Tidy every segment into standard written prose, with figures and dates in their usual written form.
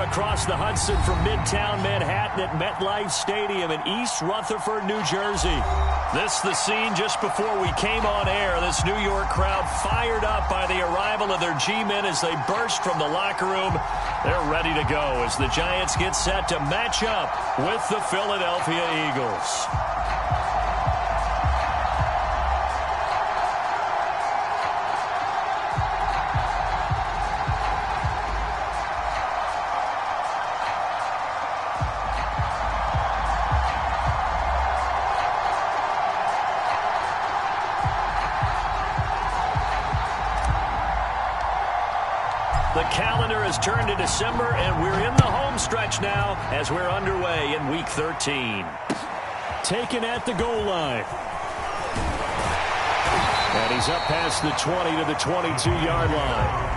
across the Hudson from Midtown Manhattan at MetLife Stadium in East Rutherford, New Jersey. This the scene just before we came on air. This New York crowd fired up by the arrival of their G-men as they burst from the locker room. They're ready to go as the Giants get set to match up with the Philadelphia Eagles. The calendar has turned to December, and we're in the home stretch now as we're underway in Week 13. Taken at the goal line. And he's up past the 20 to the 22-yard line.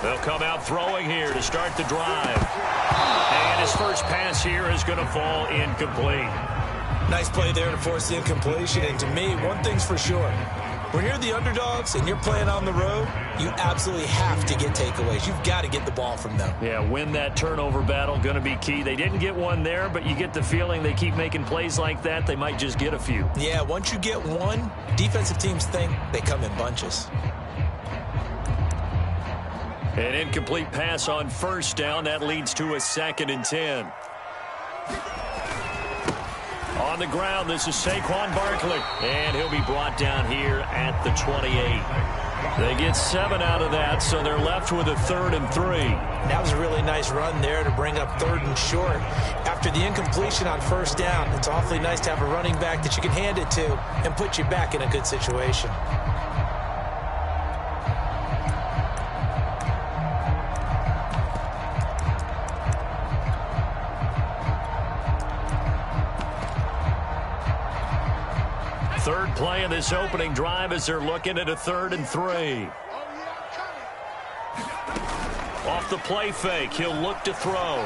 They'll come out throwing here to start the drive. And his first pass here is going to fall incomplete. Nice play there to force the incompletion. And to me, one thing's for sure. When you're the underdogs and you're playing on the road, you absolutely have to get takeaways. You've got to get the ball from them. Yeah, win that turnover battle, going to be key. They didn't get one there, but you get the feeling they keep making plays like that, they might just get a few. Yeah, once you get one, defensive teams think they come in bunches. An incomplete pass on first down. That leads to a 2nd and 10. On the ground, this is Saquon Barkley. And he'll be brought down here at the 28. They get 7 out of that, so they're left with a 3rd and 3. That was a really nice run there to bring up 3rd and short. After the incompletion on first down, it's awfully nice to have a running back that you can hand it to and put you back in a good situation. Third play of this opening drive as they're looking at a 3rd and 3. Off the play fake, he'll look to throw.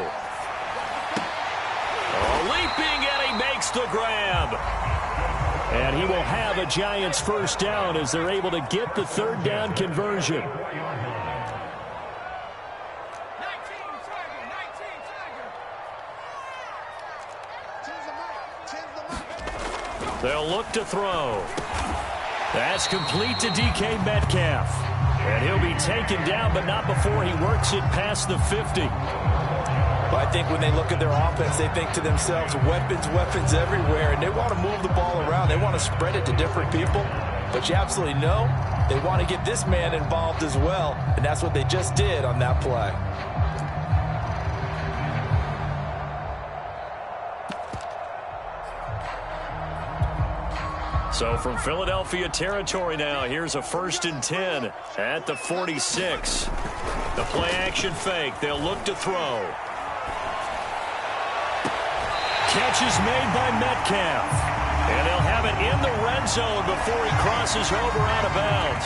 Leaping, and he makes the grab. And he will have a Giants first down as they're able to get the 3rd down conversion. They'll look to throw. That's complete to DK Metcalf. And he'll be taken down, but not before he works it past the 50. Well, I think when they look at their offense, they think to themselves, weapons, weapons everywhere, and they want to move the ball around. They want to spread it to different people. But you absolutely know they want to get this man involved as well, and that's what they just did on that play. So from Philadelphia territory now, here's a 1st and 10 at the 46. The play action fake. They'll look to throw. Catch is made by Metcalf. And they'll have it in the red zone before he crosses over out of bounds.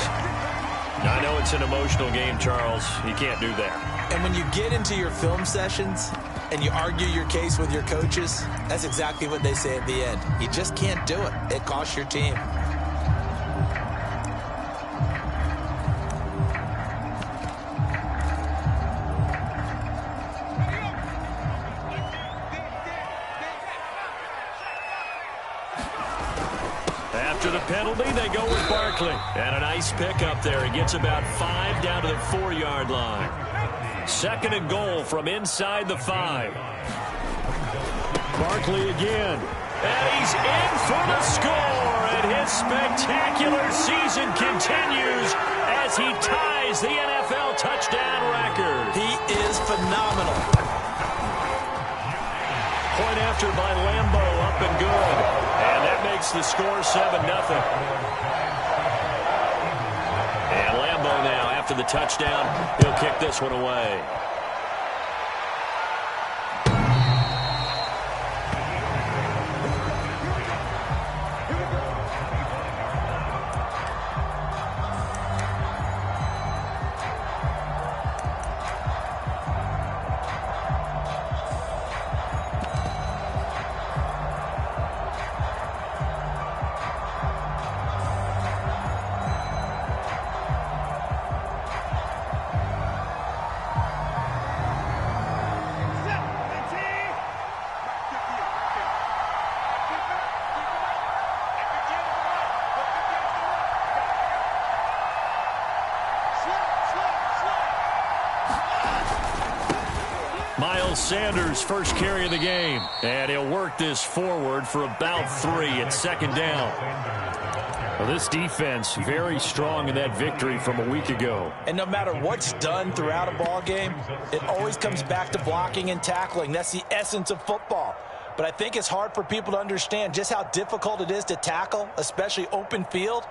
Now, I know it's an emotional game, Charles. You can't do that. And when you get into your film sessions and you argue your case with your coaches, that's exactly what they say at the end. You just can't do it. It costs your team. After the penalty, they go with Barkley. And a nice pickup there. He gets about 5 down to the 4-yard line. 2nd and goal from inside the 5. Barkley again. And he's in for the score. And his spectacular season continues as he ties the NFL touchdown record. He is phenomenal. Point after by Lambo, up and good. And that makes the score 7-0. And Lambo now, after after the touchdown. He'll kick this one away. Sanders' first carry of the game, and he'll work this forward for about 3 at second down. Well, this defense very strong in that victory from a week ago. And no matter what's done throughout a ball game, it always comes back to blocking and tackling. That's the essence of football. But I think it's hard for people to understand just how difficult it is to tackle, especially open field.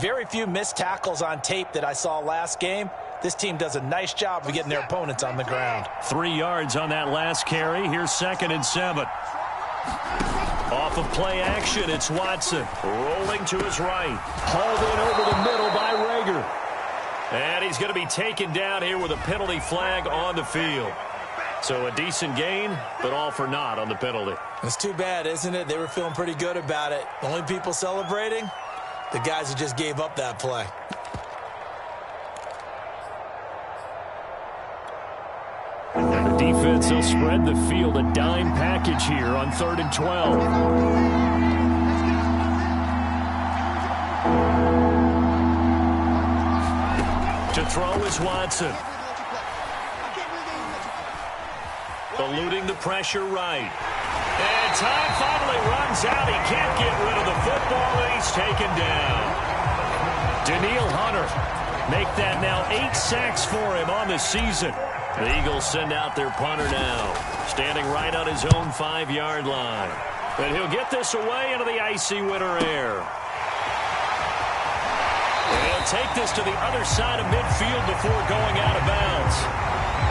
Very few missed tackles on tape that I saw last game. This team does a nice job of getting their opponents on the ground. 3 yards on that last carry. Here's 2nd and 7. Off of play action, it's Watson. Rolling to his right. Hauled in over the middle by Rager. And he's going to be taken down here with a penalty flag on the field. So a decent gain, but all for naught on the penalty. It's too bad, isn't it? They were feeling pretty good about it. The only people celebrating, the guys who just gave up that play. Defense will spread the field, a dime package here on 3rd and 12. To throw is Watson. Eluding the pressure right. And time finally runs out. He can't get rid of the football, and he's taken down. Daniil Hunter make that now 8 sacks for him on the season. The Eagles send out their punter now, standing right on his own 5-yard line. And he'll get this away into the icy winter air. And he'll take this to the other side of midfield before going out of bounds.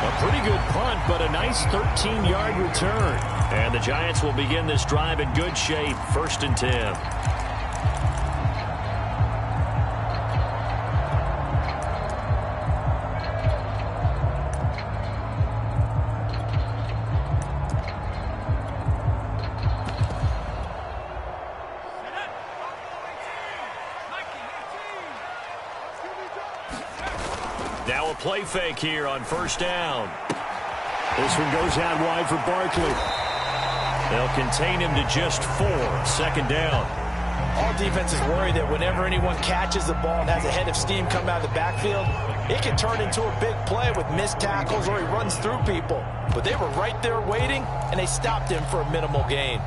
A pretty good punt, but a nice 13-yard return. And the Giants will begin this drive in good shape, 1st and 10. Now a play fake here on 1st down. This one goes out wide for Barkley. They'll contain him to just 4, 2nd down. All defenses worry that whenever anyone catches the ball and has a head of steam come out of the backfield, it can turn into a big play with missed tackles or he runs through people. But they were right there waiting, and they stopped him for a minimal gain.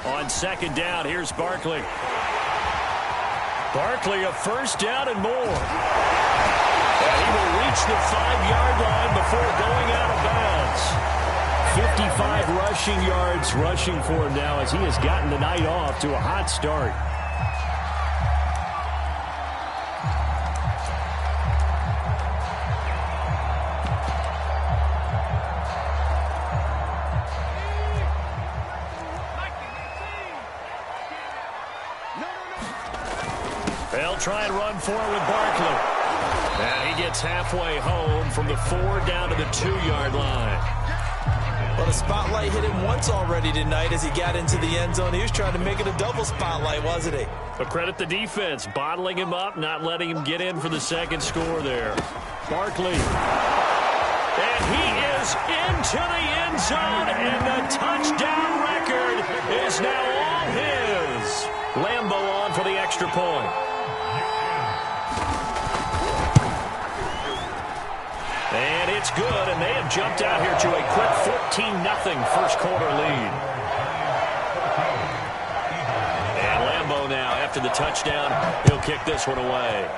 On 2nd down, here's Barkley. Barkley, a 1st down and more. And he will reach the 5-yard line before going out of bounds. 55 rushing yards rushing for him now as he has gotten the night off to a hot start. They'll try and run forward with Barkley. And he gets halfway home from the 4 down to the 2-yard line. Well, the spotlight hit him once already tonight as he got into the end zone. He was trying to make it a double spotlight, wasn't he? But credit the defense, bottling him up, not letting him get in for the 2nd score there. Barkley. And he is into the end zone, and the touchdown record is now all his. Lambeau on for the extra point. And it's good, and they have jumped out here to a quick 14-0 first quarter lead. And Lambeau now, after the touchdown, he'll kick this one away.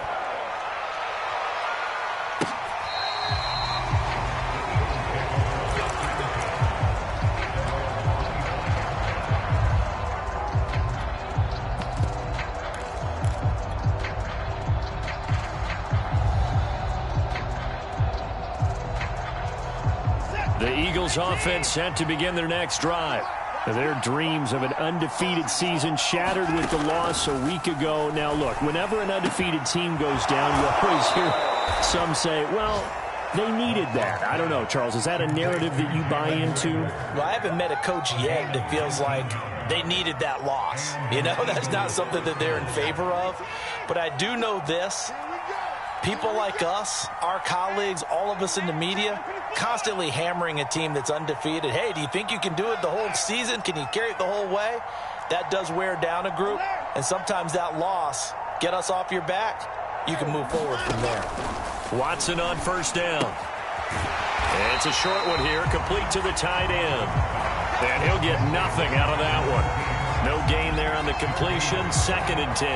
Eagles offense set to begin their next drive. Their dreams of an undefeated season shattered with the loss a week ago. Now, look, whenever an undefeated team goes down, you always hear some say, well, they needed that. I don't know, Charles. Is that a narrative that you buy into? Well, I haven't met a coach yet that feels like they needed that loss. You know, that's not something that they're in favor of. But I do know this. People like us, our colleagues, all of us in the media, constantly hammering a team that's undefeated. Hey, do you think you can do it the whole season? Can you carry it the whole way? That does wear down a group. And sometimes that loss, get us off your back, you can move forward from there. Watson on first down. And it's a short one here, complete to the tight end. And he'll get nothing out of that one. No gain there on the completion, 2nd and 10.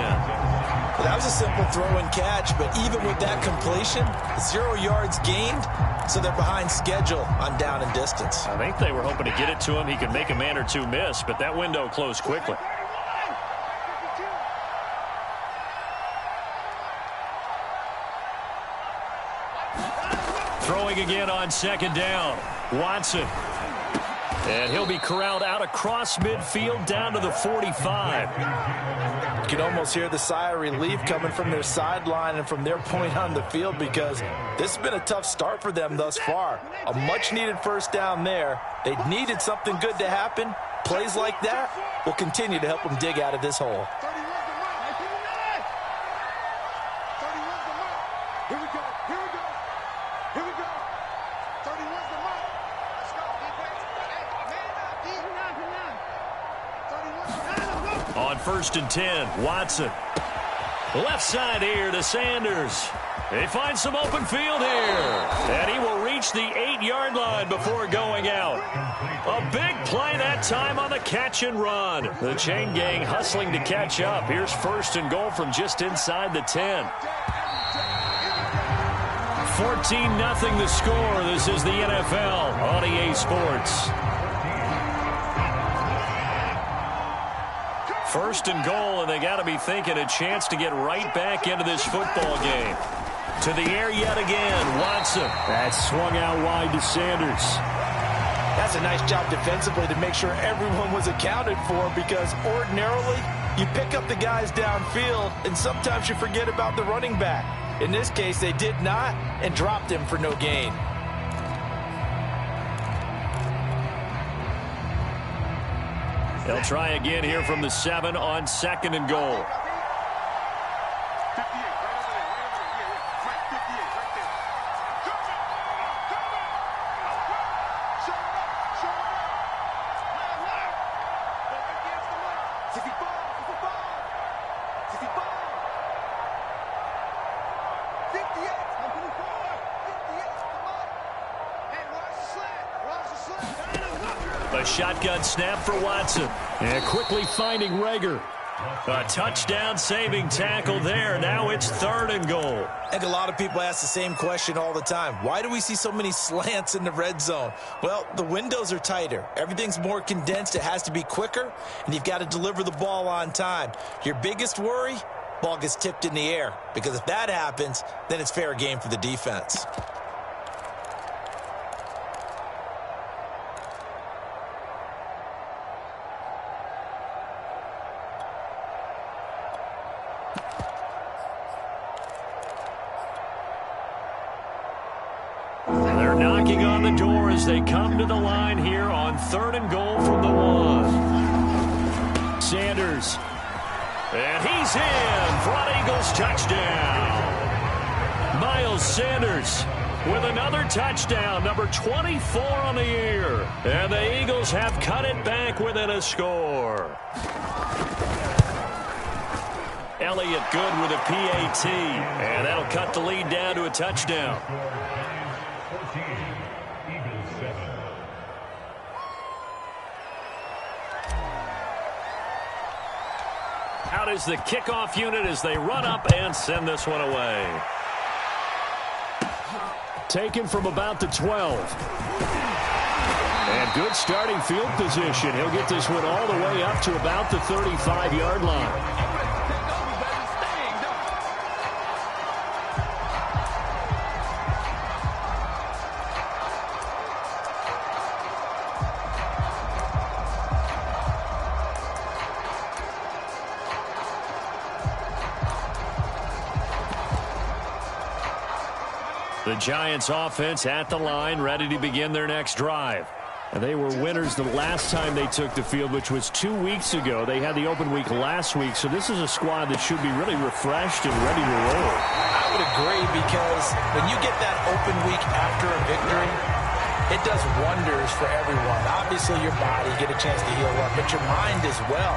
Well, that was a simple throw and catch, but even with that completion, 0 yards gained, so they're behind schedule on down and distance. I think they were hoping to get it to him. He could make a man or two miss, but that window closed quickly. Throwing again on 2nd down. Watson. And he'll be corralled out across midfield down to the 45. You can almost hear the sigh of relief coming from their sideline and from their point on the field, because this has been a tough start for them thus far. A much-needed first down there. They needed something good to happen. Plays like that will continue to help them dig out of this hole. On 1st and 10, Watson. Left side here to Sanders. They find some open field here. And he will reach the 8-yard line before going out. A big play that time on the catch and run. The chain gang hustling to catch up. Here's 1st and goal from just inside the 10. 14-0 the score. This is the NFL on EA Sports. 1st and goal, and they got to be thinking a chance to get right back into this football game. To the air yet again, Watson. That swung out wide to Sanders. That's a nice job defensively to make sure everyone was accounted for, because ordinarily you pick up the guys downfield and sometimes you forget about the running back. In this case, they did not and dropped him for no gain. They'll try again here from the 7 on 2nd and goal. A shotgun snap for Watson. And quickly finding Rager. A touchdown-saving tackle there. Now it's 3rd and goal. I think a lot of people ask the same question all the time. Why do we see so many slants in the red zone? Well, the windows are tighter. Everything's more condensed. It has to be quicker, and you've got to deliver the ball on time. Your biggest worry? Ball gets tipped in the air, because if that happens, then it's fair game for the defense. Knocking on the door as they come to the line here on 3rd and goal from the 1. Sanders. And he's in for an Eagles touchdown. Miles Sanders with another touchdown, number 24 on the year. And the Eagles have cut it back within a score. Elliott good with a PAT. And that'll cut the lead down to a touchdown. Out is the kickoff unit as they run up and send this one away. Taken from about the 12. And good starting field position. He'll get this one all the way up to about the 35-yard line. The Giants offense at the line, ready to begin their next drive. And they were winners the last time they took the field, which was 2 weeks ago. They had the open week last week, so this is a squad that should be really refreshed and ready to roll. I would agree, because when you get that open week after a victory, it does wonders for everyone. Obviously, your body, get a chance to heal up, but your mind as well.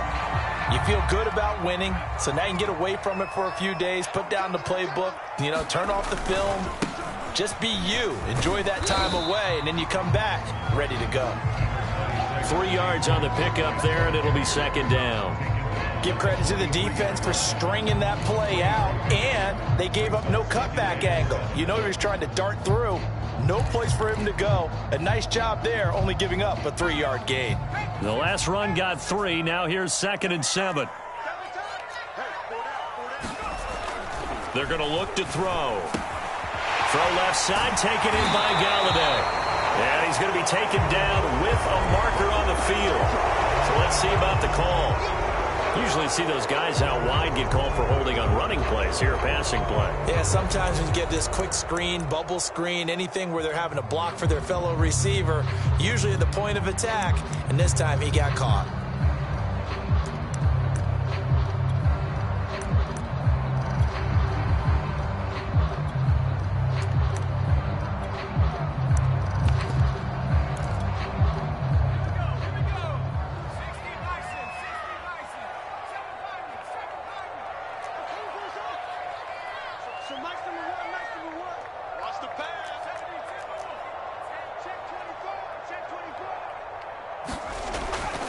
You feel good about winning, so now you can get away from it for a few days, put down the playbook, turn off the film. Just be you. Enjoy that time away, and then you come back ready to go. 3 yards on the pickup there, and it'll be second down. Give credit to the defense for stringing that play out, and they gave up no cutback angle. He was trying to dart through. No place for him to go. A nice job there, only giving up a 3-yard gain. The last run got 3. Now here's 2nd and 7. They're going to look to throw. Throw left side, taken in by Galladay. And he's going to be taken down with a marker on the field. So let's see about the call. Usually see those guys out wide get called for holding on running plays. Here, a passing play. Yeah, sometimes when you get this quick screen, bubble screen, anything where they're having to block for their fellow receiver, usually at the point of attack, and this time he got caught.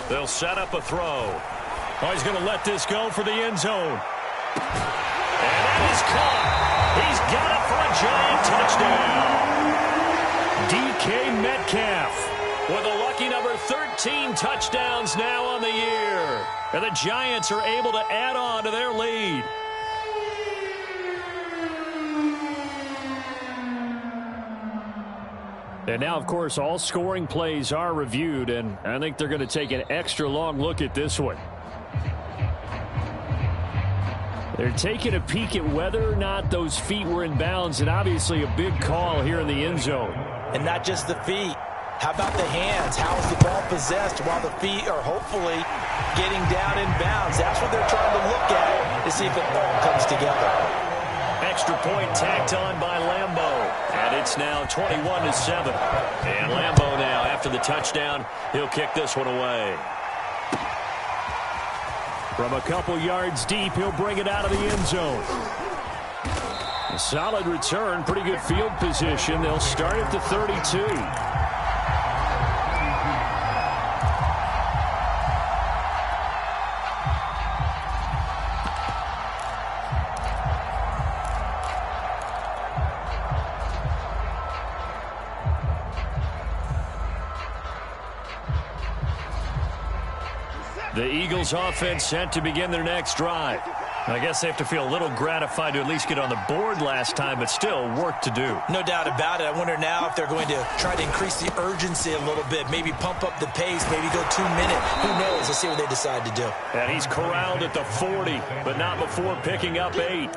They'll set up a throw. Oh, he's going to let this go for the end zone. And that is caught. He's got it for a Giant touchdown. DK Metcalf with a lucky number 13 touchdowns now on the year. And the Giants are able to add on to their lead. And now, of course, all scoring plays are reviewed, and I think they're going to take an extra long look at this one. They're taking a peek at whether or not those feet were in bounds, and obviously a big call here in the end zone. And not just the feet. How about the hands? How is the ball possessed while the feet are hopefully getting down in bounds? That's what they're trying to look at to see if it all comes together. Extra point tacked on by Lambeau. And it's now 21-7. And Lambeau now, after the touchdown, he'll kick this one away. From a couple yards deep, he'll bring it out of the end zone. A solid return, pretty good field position. They'll start at the 32. The Eagles offense set to begin their next drive. I guess they have to feel a little gratified to at least get on the board last time, but still work to do. No doubt about it. I wonder now if they're going to try to increase the urgency a little bit, maybe pump up the pace, maybe go 2 minutes. Who knows? Let's see what they decide to do. And he's corralled at the 40, but not before picking up 8.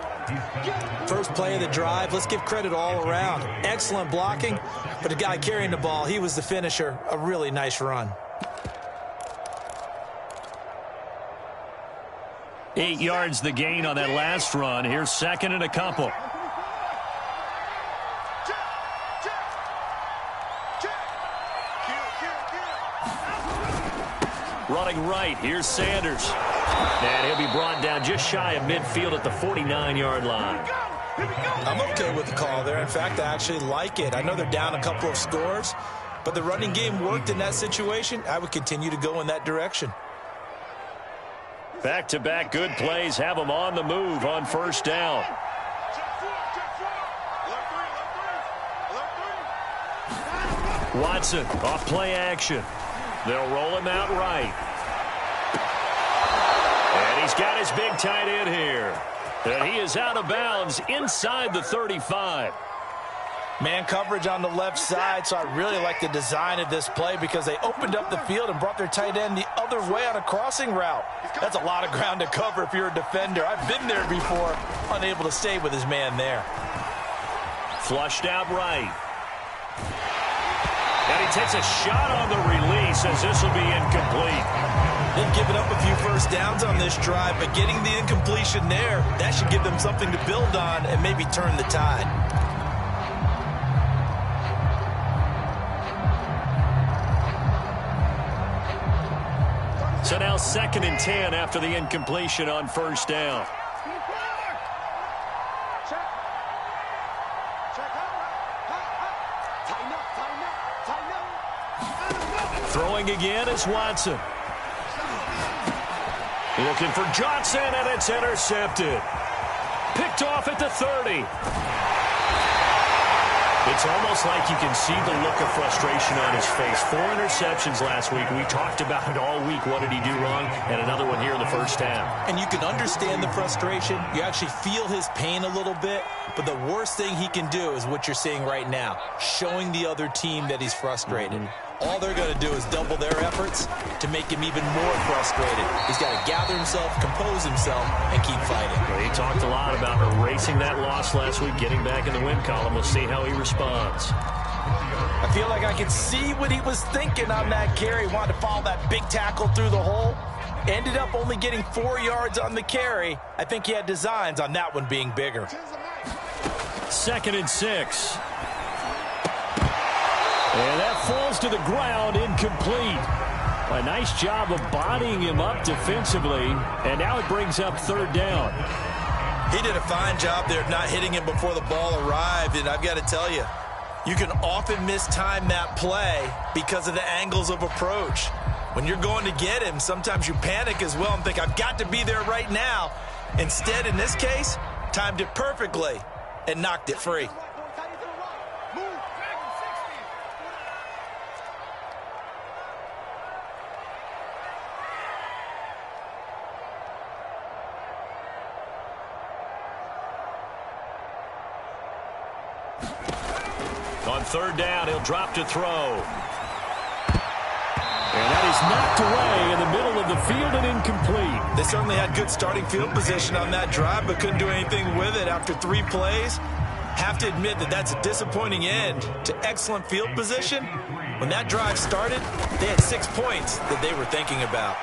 First play of the drive. Let's give credit all around. Excellent blocking, but the guy carrying the ball, he was the finisher. A really nice run. 8 yards the gain on that last run. Here's second and a couple. Running right, here's Sanders. And he'll be brought down just shy of midfield at the 49-yard line. I'm okay with the call there. In fact, I actually like it. I know they're down a couple of scores, but the running game worked in that situation. I would continue to go in that direction. Back-to-back good plays have them on the move on first down. Watson off play action. They'll roll him out right. And he's got his big tight end here. And he is out of bounds inside the 35. Man coverage on the left side, so I really like the design of this play because they opened up the field and brought their tight end the other way on a crossing route. That's a lot of ground to cover if you're a defender. I've been there before, unable to stay with his man there. Flushed out right. And he takes a shot on the release as this will be incomplete. They've given up a few first downs on this drive, but getting the incompletion there, that should give them something to build on and maybe turn the tide. So now 2nd and 10 after the incompletion on first down. Throwing again is Watson. Looking for Johnson, and it's intercepted. Picked off at the 30. It's almost like you can see the look of frustration on his face. 4 interceptions last week. We talked about it all week. What did he do wrong? And another one here in the first half. And you can understand the frustration. You actually feel his pain a little bit. But the worst thing he can do is what you're seeing right now, showing the other team that he's frustrated. All they're going to do is double their efforts to make him even more frustrated. He's got to gather himself, compose himself, and keep fighting. Well, he talked a lot about erasing that loss last week, getting back in the win column. We'll see how he responds. I feel like I can see what he was thinking on that carry. Wanted to follow that big tackle through the hole. Ended up only getting 4 yards on the carry. I think he had designs on that one being bigger. 2nd and 6. And that falls to the ground, incomplete. A nice job of bodying him up defensively, and now it brings up 3rd down. He did a fine job there of not hitting him before the ball arrived, and I've got to tell you, you can often mistime that play because of the angles of approach. When you're going to get him, sometimes you panic as well and think, I've got to be there right now. Instead, in this case, timed it perfectly and knocked it free. On 3rd down, he'll drop to throw. And that is knocked away in the middle of the field and incomplete. They certainly had good starting field position on that drive, but couldn't do anything with it after 3 plays. Have to admit that that's a disappointing end to excellent field position. When that drive started, they had 6 points that they were thinking about.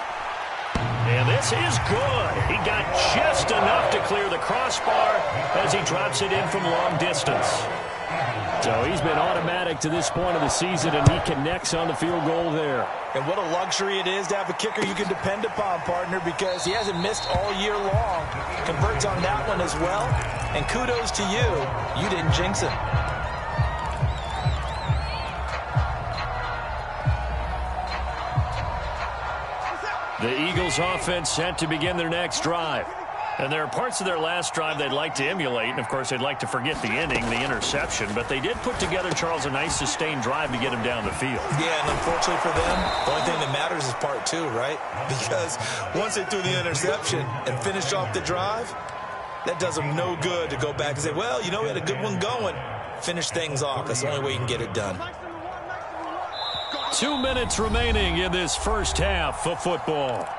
And this is good. He got just enough to clear the crossbar as he drops it in from long distance. So he's been automatic to this point of the season, and he connects on the field goal there. And what a luxury it is to have a kicker you can depend upon, partner, because he hasn't missed all year long. Converts on that one as well. And kudos to you. You didn't jinx him. The Eagles offense set to begin their next drive. And there are parts of their last drive they'd like to emulate. And, of course, they'd like to forget the ending, the interception. But they did put together, Charles, a nice sustained drive to get him down the field. Yeah, and unfortunately for them, the only thing that matters is part 2, right? Because once they threw the interception and finished off the drive, that does them no good to go back and say, well, you know, we had a good one going. Finish things off. That's the only way you can get it done. 2 minutes remaining in this first half of football.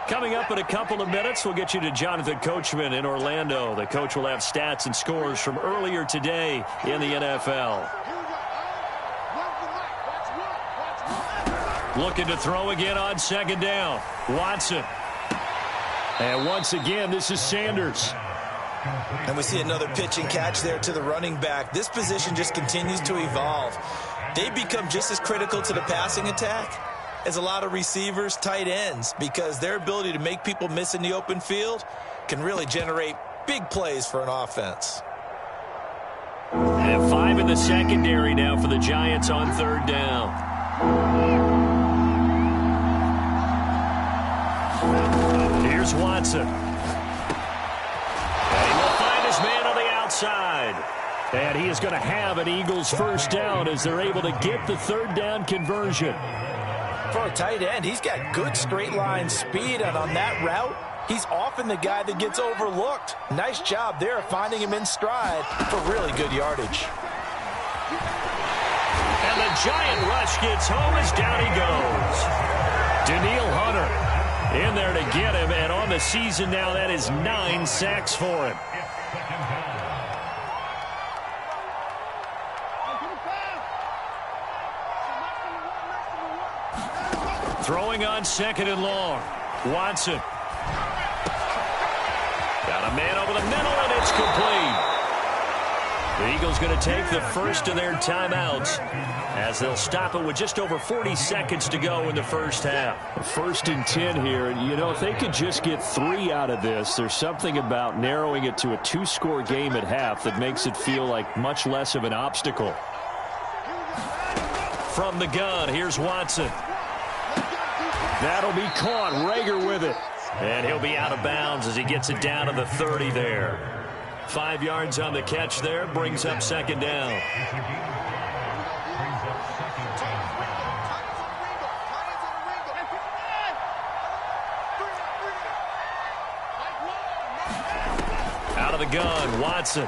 Coming up in a couple of minutes, we'll get you to Jonathan Coachman in Orlando. The coach will have stats and scores from earlier today in the NFL. Looking to throw again on 2nd down. Watson. And once again, this is Sanders. And we see another pitch and catch there to the running back. This position just continues to evolve. They become just as critical to the passing attack as a lot of receivers, tight ends, because their ability to make people miss in the open field can really generate big plays for an offense. And 5 in the secondary now for the Giants on 3rd down. Here's Watson. And he will find his man on the outside. And he is going to have an Eagles first down as they're able to get the 3rd down conversion. For a tight end, he's got good straight line speed, and on that route, he's often the guy that gets overlooked. Nice job there finding him in stride for really good yardage. And the giant rush gets home as down he goes. Daniil Hunter in there to get him, and On the season now, that is 9 sacks for him. Throwing on 2nd and long. Watson. Got a man over the middle, and it's complete. The Eagles going to take the first of their timeouts as they'll stop it with just over 40 seconds to go in the first half. 1st and 10 here, and you know, if they could just get 3 out of this, there's something about narrowing it to a 2-score game at half that makes it feel like much less of an obstacle. From the gun, here's Watson. That'll be caught. Rager with it. And he'll be out of bounds as he gets it down to the 30 there. 5 yards on the catch there, brings up 2nd down. Out of the gun, Watson.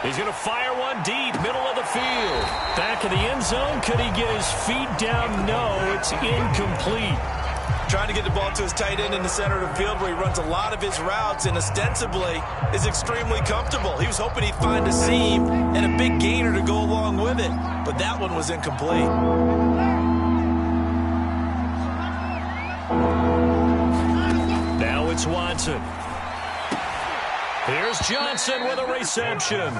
He's going to fire one deep, middle of the field. Back in the end zone, could he get his feet down? No, it's incomplete. Trying to get the ball to his tight end in the center of the field where he runs a lot of his routes and ostensibly is extremely comfortable. He was hoping he'd find a seam and a big gainer to go along with it, but that one was incomplete. Now it's Watson. Here's Johnson with a reception.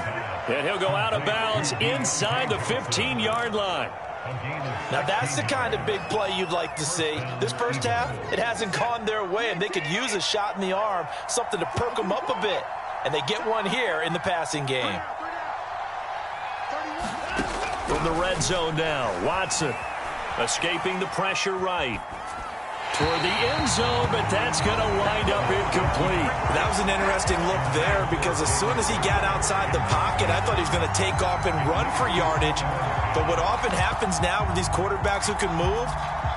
And he'll go out of bounds inside the 15-yard line. Now that's the kind of big play you'd like to see. This first half, it hasn't gone their way, and they could use a shot in the arm, something to perk them up a bit. And they get one here in the passing game. From the red zone now, Watson escaping the pressure right. Toward the end zone, but that's going to wind up incomplete. That was an interesting look there because as soon as he got outside the pocket, I thought he was going to take off and run for yardage. But what often happens now with these quarterbacks who can move,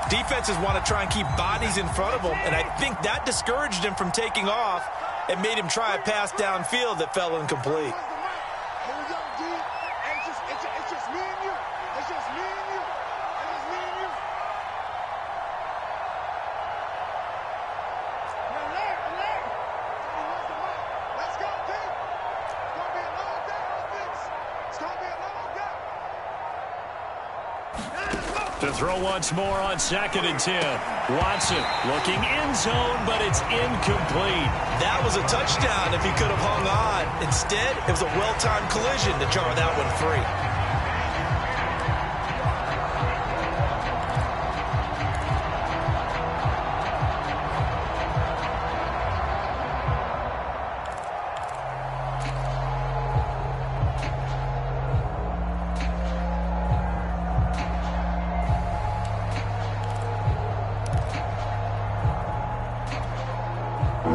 defenses want to try and keep bodies in front of them, and I think that discouraged him from taking off and made him try a pass downfield that fell incomplete. To throw once more on 2nd and 10. Watson looking end zone, but it's incomplete. That was a touchdown if he could have hung on. Instead, it was a well-timed collision to jar that one free.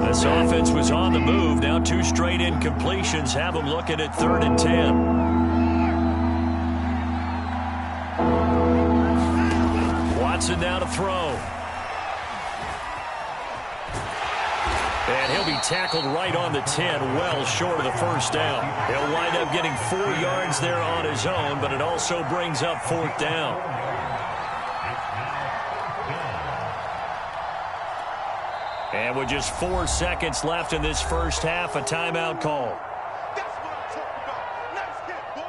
This offense was on the move. Now 2 straight incompletions have them looking at 3rd and 10. Watson now to throw. And he'll be tackled right on the 10, well short of the first down. He'll wind up getting 4 yards there on his own, but it also brings up 4th down. And with just 4 seconds left in this first half, a timeout call. That's what I'm talking about. Nice hit, boy.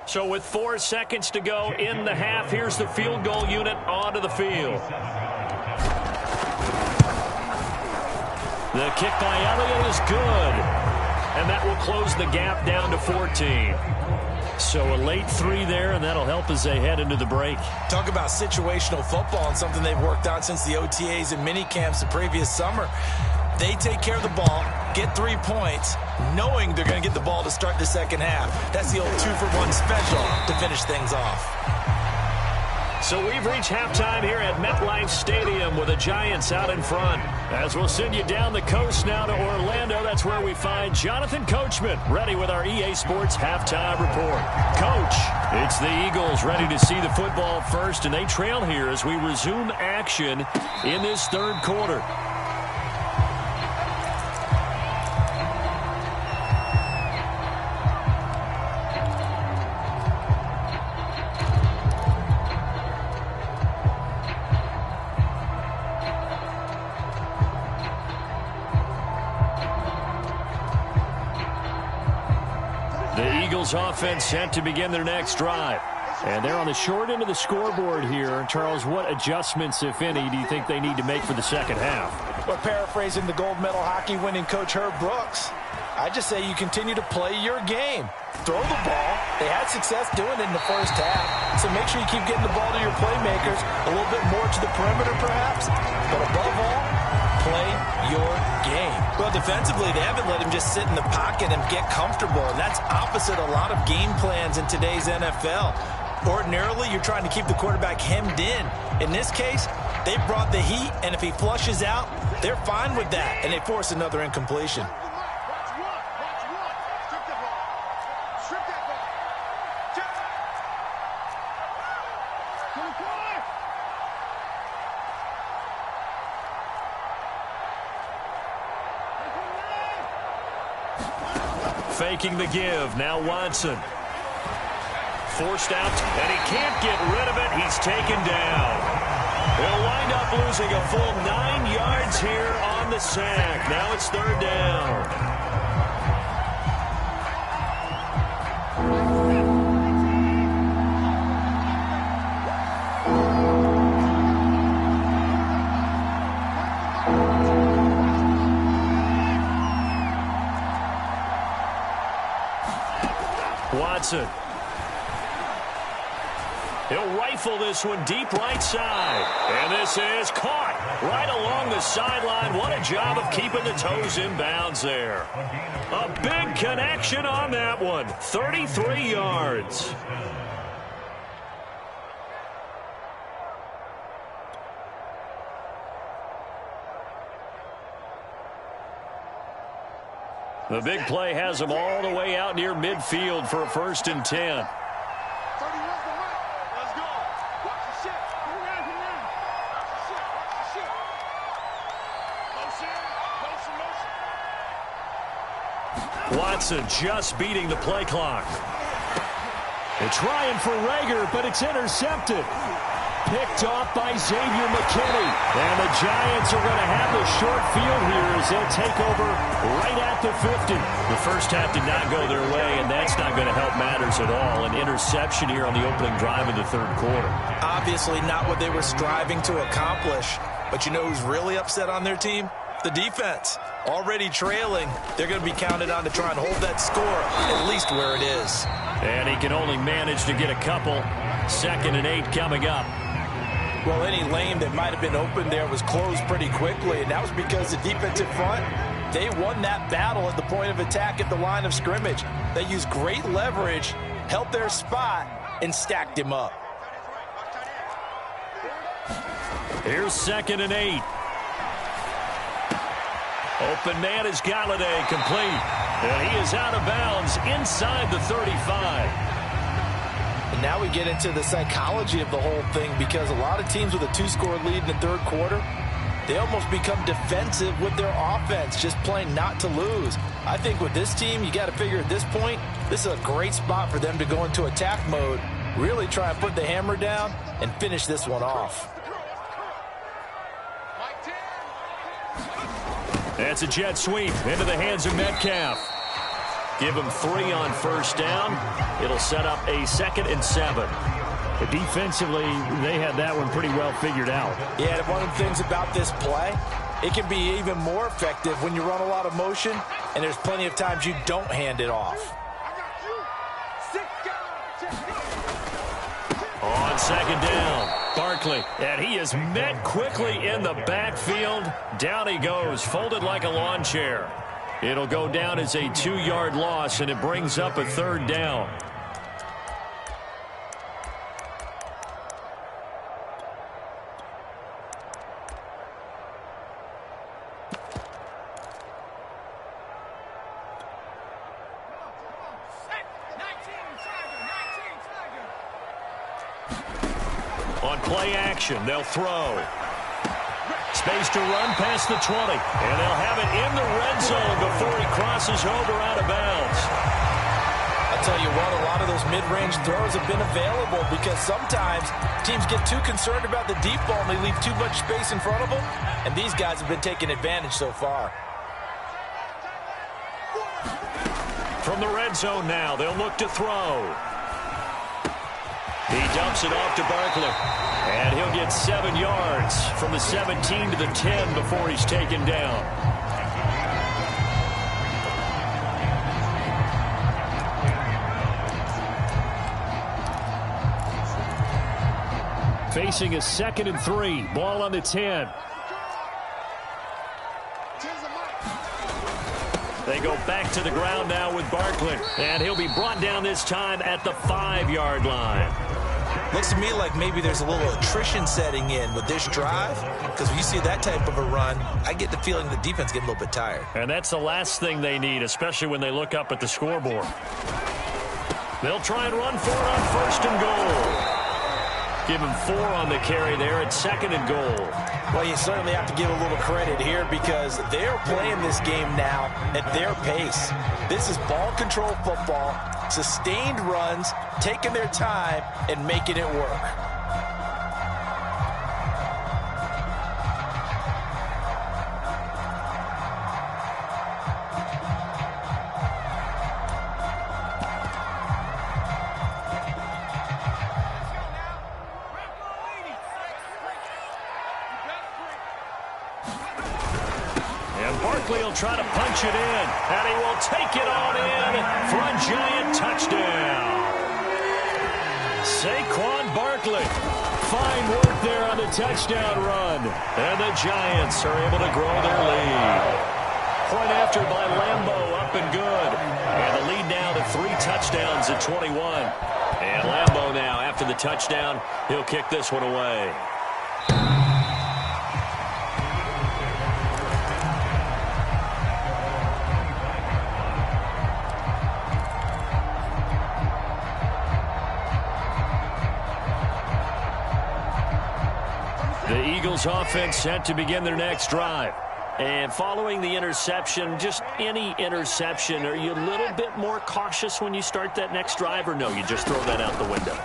So with 4 seconds to go in the half, here's the field goal unit onto the field. The kick by Elliott is good. And that will close the gap down to 14. So a late 3 there, and that'll help as they head into the break. Talk about situational football and something they've worked on since the OTAs and mini camps the previous summer. They take care of the ball, get 3 points, knowing they're going to get the ball to start the second half. That's the old 2-for-1 special to finish things off. So we've reached halftime here at MetLife Stadium with the Giants out in front. As we'll send you down the coast now to Orlando, that's where we find Jonathan Coachman ready with our EA Sports halftime report. Coach, it's the Eagles ready to see the football first, and they trail here as we resume action in this third quarter. The Eagles offense set to begin their next drive. And they're on the short end of the scoreboard here. Charles, what adjustments, if any, do you think they need to make for the second half? Well, paraphrasing the gold medal hockey winning coach Herb Brooks, I just say you continue to play your game. Throw the ball. They had success doing it in the first half. So make sure you keep getting the ball to your playmakers, a little bit more to the perimeter perhaps. But above all, play your game. Well, defensively, they haven't let him just sit in the pocket and get comfortable. And that's opposite a lot of game plans in today's NFL. Ordinarily, you're trying to keep the quarterback hemmed in. In this case, they brought the heat, and if he flushes out, they're fine with that, and they force another incompletion. Faking the give. Now Watson. Forced out, and he can't get rid of it. He's taken down. He'll wind up losing a full 9 yards here on the sack. Now it's third down. Watson. He'll rifle this one deep right side. And this is caught right along the sideline. What a job of keeping the toes in bounds there. A big connection on that one. 33 yards. The big play has them all the way out near midfield for a 1st and 10. Watson just beating the play clock. They're trying for Rager, but it's intercepted. Picked off by Xavier McKinney. And the Giants are going to have the short field here as they'll take over right at the 50. The first half did not go their way, and that's not going to help matters at all. An interception here on the opening drive of the third quarter. Obviously not what they were striving to accomplish. But you know who's really upset on their team? The defense. Already trailing, they're going to be counted on to try and hold that score at least where it is. And he can only manage to get a couple. 2nd and 8 coming up. Well, any lane that might have been open there was closed pretty quickly, and that was because the defensive front, they won that battle at the point of attack at the line of scrimmage. They used great leverage, held their spot, and stacked him up. Here's 2nd and 8. Open man is Galladay, complete. And he is out of bounds inside the 35. And now we get into the psychology of the whole thing, because a lot of teams with a 2-score lead in the third quarter, they almost become defensive with their offense, just playing not to lose. I think with this team, you got to figure at this point, this is a great spot for them to go into attack mode, really try and put the hammer down and finish this one off. That's a jet sweep into the hands of Metcalf. Give him 3 on first down. It'll set up a 2nd and 7. But defensively, they had that one pretty well figured out. Yeah, and one of the things about this play, it can be even more effective when you run a lot of motion, and there's plenty of times you don't hand it off. On 2nd down, Barkley. And he is met quickly in the backfield. Down he goes, folded like a lawn chair. It'll go down as a 2-yard loss, and it brings up a 3rd down. On play action, they'll throw. Space to run past the 20. And they'll have it in the red zone before he crosses over out of bounds. I'll tell you what, a lot of those mid-range throws have been available because sometimes teams get too concerned about the deep ball and they leave too much space in front of them. And these guys have been taking advantage so far. From the red zone now, they'll look to throw. He dumps it off to Barkley. And he'll get 7 yards from the 17 to the 10 before he's taken down. Facing a 2nd and 3. Ball on the 10. They go back to the ground now with Barkley. And he'll be brought down this time at the 5-yard line. Looks to me like maybe there's a little attrition setting in with this drive, because when you see that type of a run, I get the feeling the defense getting a little bit tired. And that's the last thing they need, especially when they look up at the scoreboard. They'll try and run for it on 1st and goal. Give him 4 on the carry there at 2nd and goal. Well, you certainly have to give a little credit here because they're playing this game now at their pace. This is ball control football, sustained runs, taking their time, and making it work. Barkley will try to punch it in, and he will take it on in for a giant touchdown. Saquon Barkley. Fine work there on the touchdown run. And the Giants are able to grow their lead. Point after by Lambeau, up and good. And the lead now to 3 touchdowns at 21. And Lambeau now, after the touchdown, he'll kick this one away. The Eagles offense set to begin their next drive. And following the interception, just any interception, are you a little bit more cautious when you start that next drive, or no, you just throw that out the window?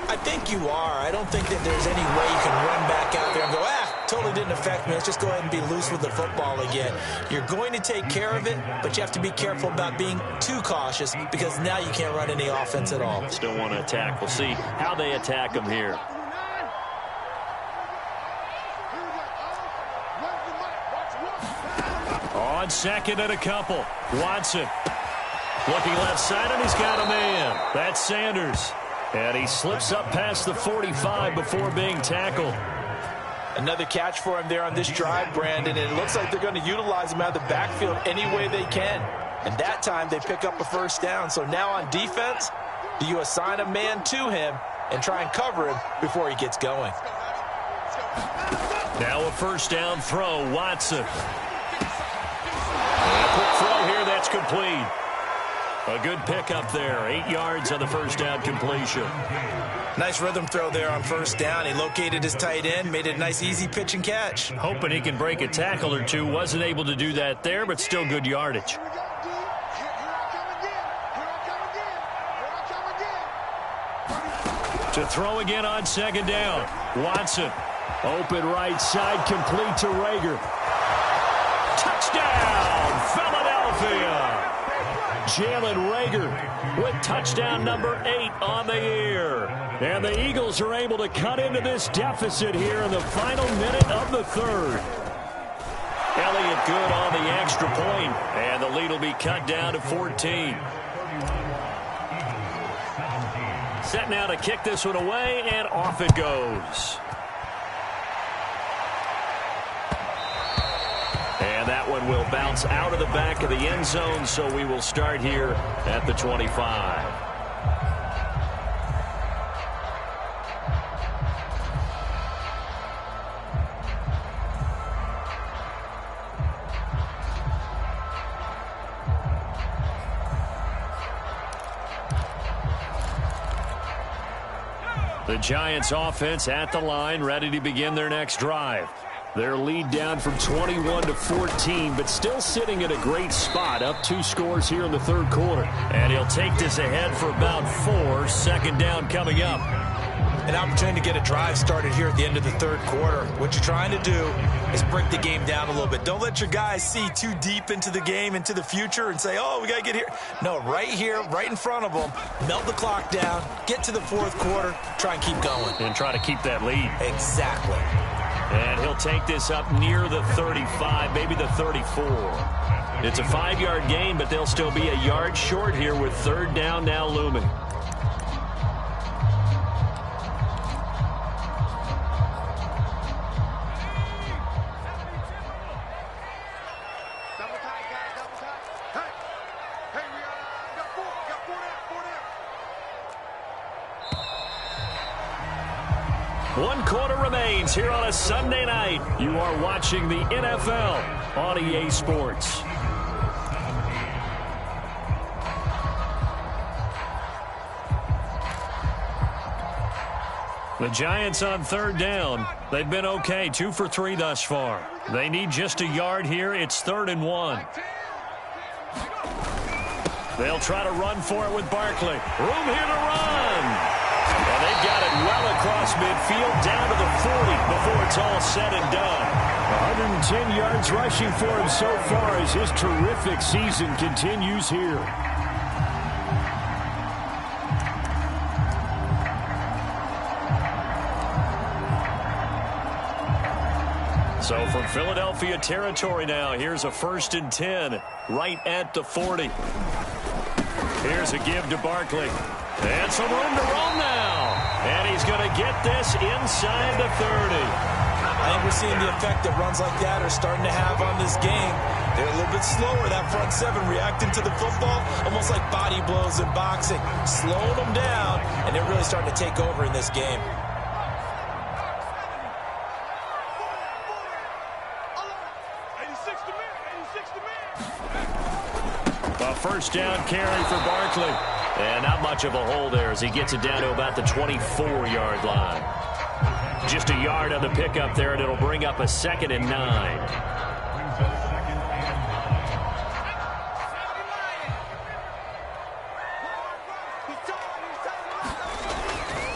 I think you are. I don't think that there's any way you can run back out there and go, totally didn't affect me. Let's just go ahead and be loose with the football again. You're going to take care of it, but you have to be careful about being too cautious because now you can't run any offense at all. Still want to attack. We'll see how they attack them here. On 2nd and a couple. Watson looking left side, and he's got a man. That's Sanders. And he slips up past the 45 before being tackled. Another catch for him there on this drive, Brandon, and it looks like they're going to utilize him out of the backfield any way they can. And that time they pick up a 1st down. So now on defense, do you assign a man to him and try and cover him before he gets going? Now a 1st down throw, Watson. And a quick throw here, that's complete. A good pickup there, 8 yards on the 1st down completion. Nice rhythm throw there on 1st down. He located his tight end, made it a nice, easy pitch and catch. Hoping he can break a tackle or two. Wasn't able to do that there, but still good yardage. To throw again on 2nd down. Watson. Open right side, complete to Rager. Touchdown, Philadelphia! Jalen Rager with touchdown number 8 on the year. And the Eagles are able to cut into this deficit here in the final minute of the 3rd. Elliott good on the extra point, and the lead will be cut down to 14. Set now to kick this one away, and off it goes. And that one will bounce out of the back of the end zone, so we will start here at the 25. The Giants offense at the line, ready to begin their next drive. Their lead down from 21 to 14, but still sitting at a great spot, up 2 scores here in the 3rd quarter. And he'll take this ahead for about 4, 2nd down coming up. an opportunity to get a drive started here at the end of the third quarter. What you're trying to do is break the game down a little bit. Don't let your guys see too deep into the game, into the future, and say, oh, we got to get here. No, right here, right in front of them, melt the clock down, get to the fourth quarter, try and keep going. And try to keep that lead. Exactly. And he'll take this up near the 35, maybe the 34. It's a 5-yard gain, but they'll still be a yard short here with third down now looming. Double tight, guys, double tight. Hey, we got four down. 1 quarter remains here on a Sunday night. You are watching the NFL on EA Sports. The Giants on third down. They've been okay, 2 for 3 thus far. They need just a yard here. It's 3rd and 1. They'll try to run for it with Barkley. Room here to run. And they've got it well across midfield down to the 40 before it's all said and done. 110 yards rushing for him so far as his terrific season continues here. So from Philadelphia territory now, here's a 1st and 10 right at the 40. Here's a give to Barkley. And some room to roam now. And he's going to get this inside the 30. I think we're seeing the effect that runs like that are starting to have on this game. They're a little bit slower, that front seven, reacting to the football, almost like body blows in boxing, slowing them down, and they're really starting to take over in this game. A first down carry for Barkley. And not much of a hole there as he gets it down to about the 24-yard line. Just a yard on the pickup there, and it'll bring up a 2nd and 9.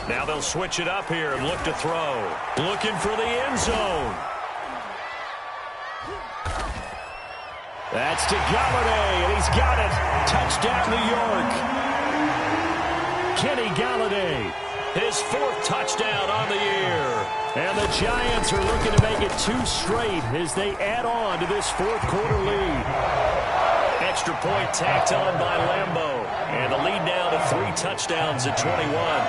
Now they'll switch it up here and look to throw. Looking for the end zone. That's to Galladay, and he's got it. Touchdown, New York. Kenny Galladay, his 4th touchdown on the year. And the Giants are looking to make it 2 straight as they add on to this 4th quarter lead. Extra point tacked on by Lambeau. And the lead now to 3 touchdowns at 21.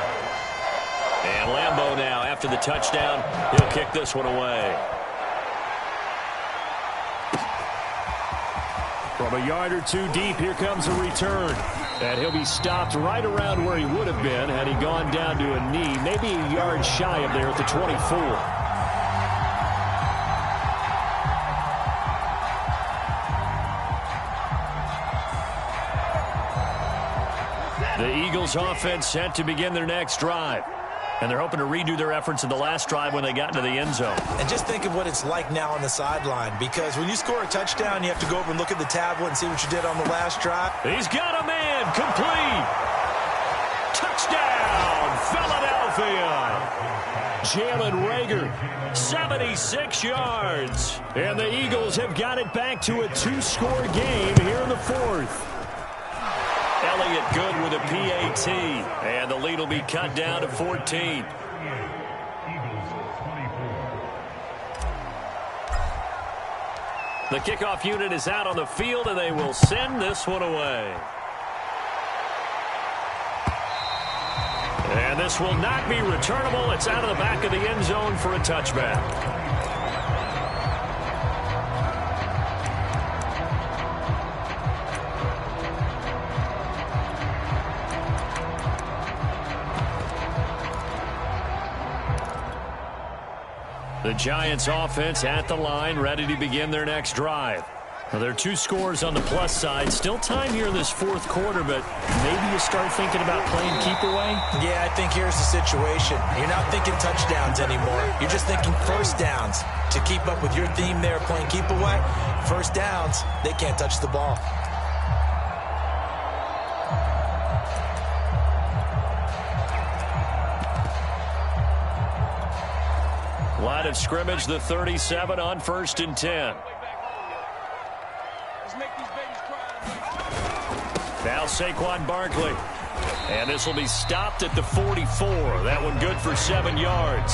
And Lambeau now, after the touchdown, he'll kick this one away. From a yard or 2 deep, here comes a return. And he'll be stopped right around where he would have been had he gone down to a knee, maybe a yard shy of there at the 24. The Eagles offense set to begin their next drive. And they're hoping to redo their efforts in the last drive when they got into the end zone. And just think of what it's like now on the sideline, because when you score a touchdown, you have to go over and look at the tablet and see what you did on the last drive. He's got a man complete. Touchdown, Philadelphia. Jalen Reagor, 76 yards. And the Eagles have got it back to a 2-score game here in the 4th. Elliott good with a PAT, and the lead will be cut down to 14. The kickoff unit is out on the field, and they will send this one away. And this will not be returnable. It's out of the back of the end zone for a touchback. The Giants offense at the line, ready to begin their next drive. Well, there are 2 scores on the plus side. Still time here in this 4th quarter, but maybe you start thinking about playing keep away? Yeah, I think here's the situation. You're not thinking touchdowns anymore. You're just thinking first downs. To keep up with your theme there, playing keep away, first downs, they can't touch the ball. Line of scrimmage, the 37 on 1st and 10. Now Saquon Barkley. And this will be stopped at the 44. That one good for 7 yards.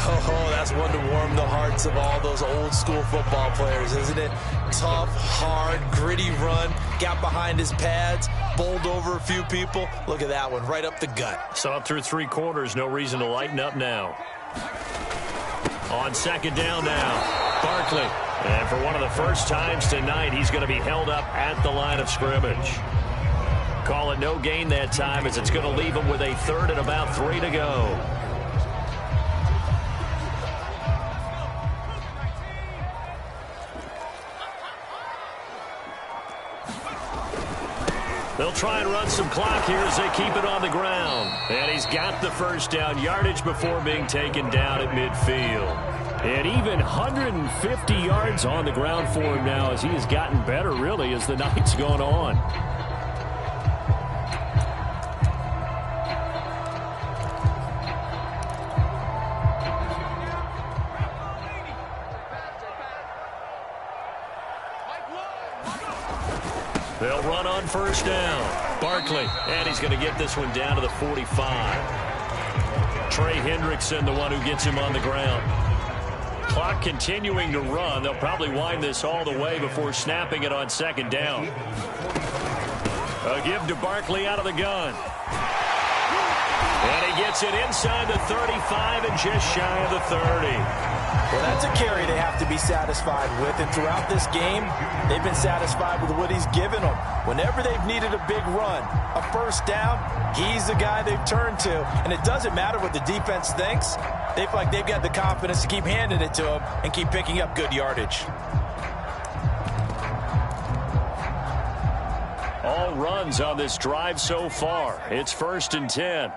Oh, that's one to warm the hearts of all those old school football players, isn't it? Tough, hard, gritty run. Got behind his pads, bowled over a few people. Look at that one, right up the gut. Saw it through 3 quarters. No reason to lighten up now. On 2nd down now, Barkley. And for one of the first times tonight, he's going to be held up at the line of scrimmage. Call it no gain that time, as it's going to leave him with a 3rd and about 3 to go. They'll try and run some clock here as they keep it on the ground. And he's got the first down, yardage before being taken down at midfield. And even 150 yards on the ground for him now, as he has gotten better, really, as the night's gone on. They'll run on 1st down. Barkley, and he's going to get this one down to the 45. Trey Hendrickson, the one who gets him on the ground. Clock continuing to run. They'll probably wind this all the way before snapping it on 2nd down. A give to Barkley out of the gun. And he gets it inside the 35 and just shy of the 30. Well, that's a carry they have to be satisfied with, and throughout this game, they've been satisfied with what he's given them. Whenever they've needed a big run, a first down, he's the guy they've turned to, and it doesn't matter what the defense thinks. They feel like they've got the confidence to keep handing it to him and keep picking up good yardage. All runs on this drive so far. It's 1st and 10.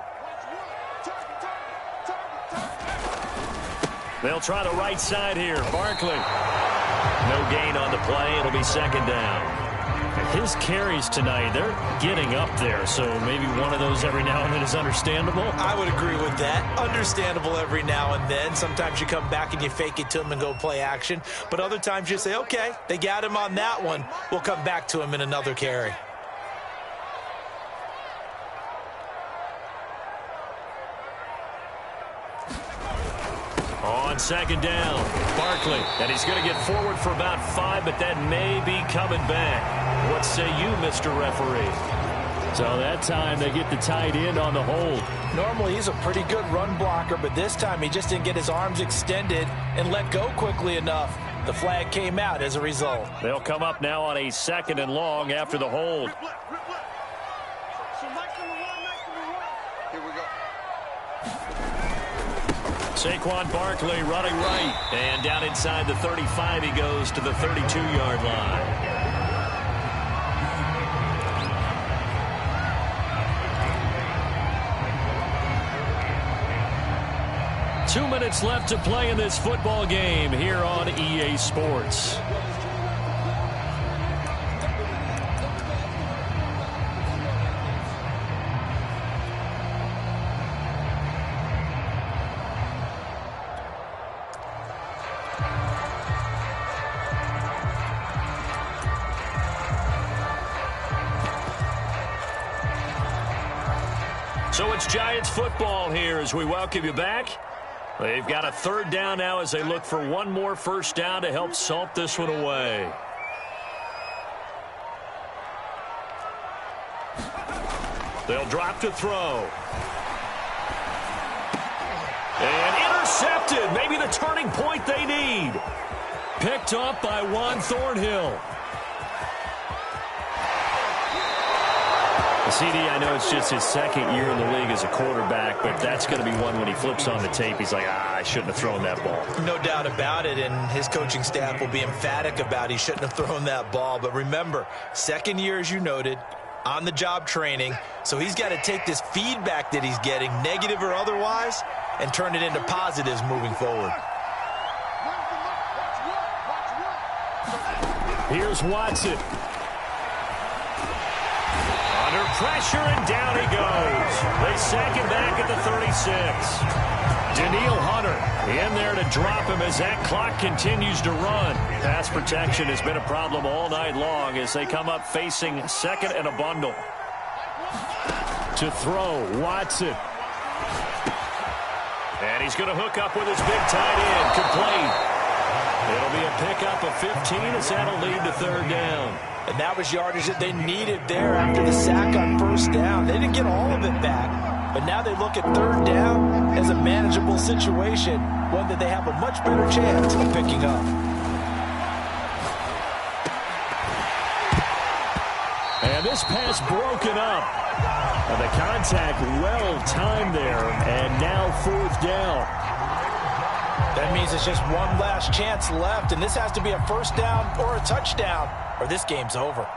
They'll try the right side here. Barkley. No gain on the play. It'll be 2nd down. His carries tonight, they're getting up there, so maybe one of those every now and then is understandable. I would agree with that. Understandable every now and then. Sometimes you come back and you fake it to him and go play action. But other times you say, okay, they got him on that one. We'll come back to him in another carry. On 2nd down, Barkley. And he's going to get forward for about 5, but that may be coming back. What say you, Mr. Referee? So that time they get the tight end on the hold. Normally he's a pretty good run blocker, but this time he just didn't get his arms extended and let go quickly enough. The flag came out as a result. They'll come up now on a 2nd and long after the hold. Saquon Barkley running right. And down inside the 35 he goes to the 32-yard line. Two minutes left to play in this football game here on EA Sports. So it's Giants football here as we welcome you back. They've got a 3rd down now as they look for one more first down to help salt this one away. They'll drop to throw. And intercepted. Maybe the turning point they need. Picked up by Juan Thornhill. CD, I know it's just his 2nd year in the league as a quarterback, but that's going to be one when he flips on the tape. He's like, I shouldn't have thrown that ball. No doubt about it, and his coaching staff will be emphatic about he shouldn't have thrown that ball. But remember, 2nd year, as you noted, on-the-job training, so he's got to take this feedback that he's getting, negative or otherwise, and turn it into positives moving forward. Here's Watson. Under pressure, and down he goes. They sack him back at the 36. Daniil Hunter in there to drop him as that clock continues to run. Pass protection has been a problem all night long as they come up facing second and a bundle. To throw, Watson. And he's going to hook up with his big tight end, complete. It'll be a pickup of 15 as that'll lead to third down. And that was yardage that they needed there after the sack on first down. They didn't get all of it back, but now they look at third down as a manageable situation, one that they have a much better chance of picking up. And this pass broken up. And the contact well timed there, and now fourth down. That means it's just one last chance left, and this has to be a first down or a touchdown, or this game's over.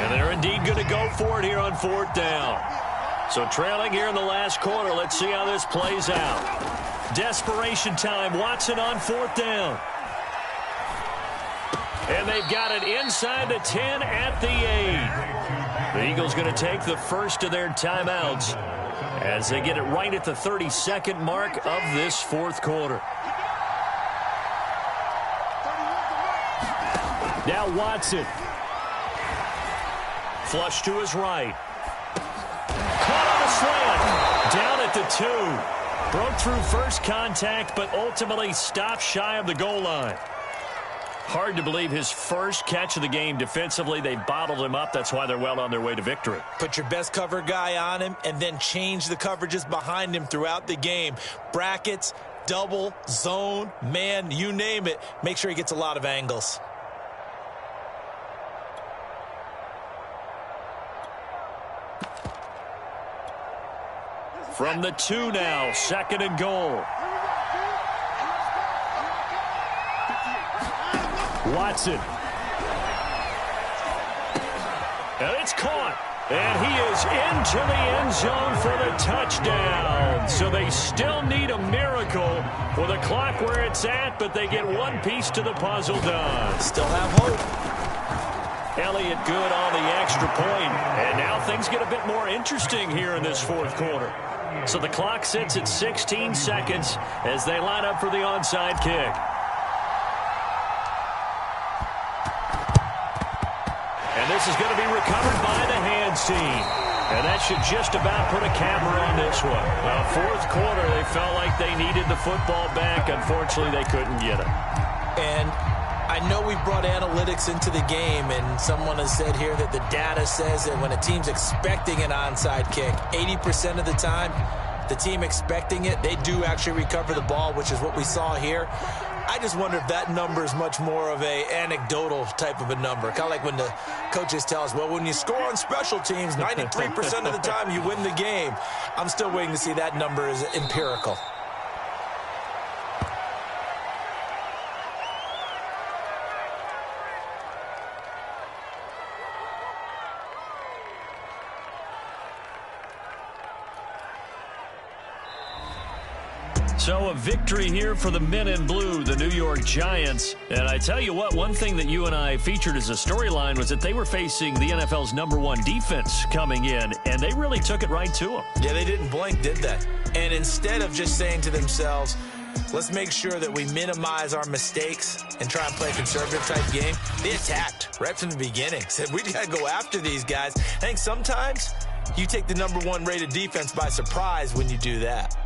And they're indeed going to go for it here on fourth down. So trailing here in the last quarter, let's see how this plays out. Desperation time, Watson on fourth down. And they've got it inside the 10 at the 8. The Eagles going to take the first of their timeouts as they get it right at the 32nd mark of this fourth quarter. Now Watson. Flush to his right. Caught on a slant. Down at the 2. Broke through first contact, but ultimately stopped shy of the goal line. Hard to believe his first catch of the game defensively. They bottled him up. That's why they're well on their way to victory. Put your best cover guy on him and then change the coverages behind him throughout the game. Brackets, double, zone, man, you name it. Make sure he gets a lot of angles. From the 2 now, second and goal. Watson. And it's caught. And he is into the end zone for the touchdown. So they still need a miracle with the clock where it's at, but they get one piece to the puzzle done. Still have hope. Elliott good on the extra point. And now things get a bit more interesting here in this fourth quarter. So the clock sits at 16 seconds as they line up for the onside kick. And this is going to be recovered by the hands team. And that should just about put a camera on this one. Well, fourth quarter, they felt like they needed the football back. Unfortunately, they couldn't get it. And I know we brought analytics into the game, and someone has said here that the data says that when a team's expecting an onside kick, 80% of the time, the team expecting it, they do actually recover the ball, which is what we saw here. I just wonder if that number is much more of a anecdotal type of a number. Kind of like when the coaches tell us, well, when you score on special teams, 93% of the time you win the game. I'm still waiting to see that number is empirical. So a victory here for the men in blue, the New York Giants. And I tell you what, one thing that you and I featured as a storyline was that they were facing the NFL's #1 defense coming in, and they really took it right to them. Yeah, they didn't blink, did they? And instead of just saying to themselves, let's make sure that we minimize our mistakes and try and play a conservative type game, they attacked right from the beginning. Said, we got to go after these guys. I think sometimes you take the #1 rated defense by surprise when you do that.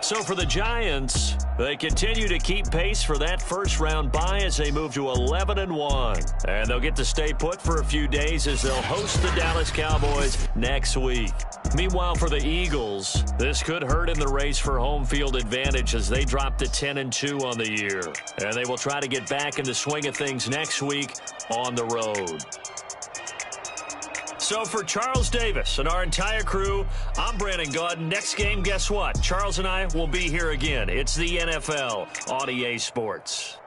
So for the Giants, they continue to keep pace for that first-round bye as they move to 11-1. And they'll get to stay put for a few days as they'll host the Dallas Cowboys next week. Meanwhile, for the Eagles, this could hurt in the race for home field advantage as they drop to 10-2 on the year. And they will try to get back in the swing of things next week on the road. So for Charles Davis and our entire crew, I'm Brandon Gaudin. Next game, guess what? Charles and I will be here again. It's the NFL on EA Sports.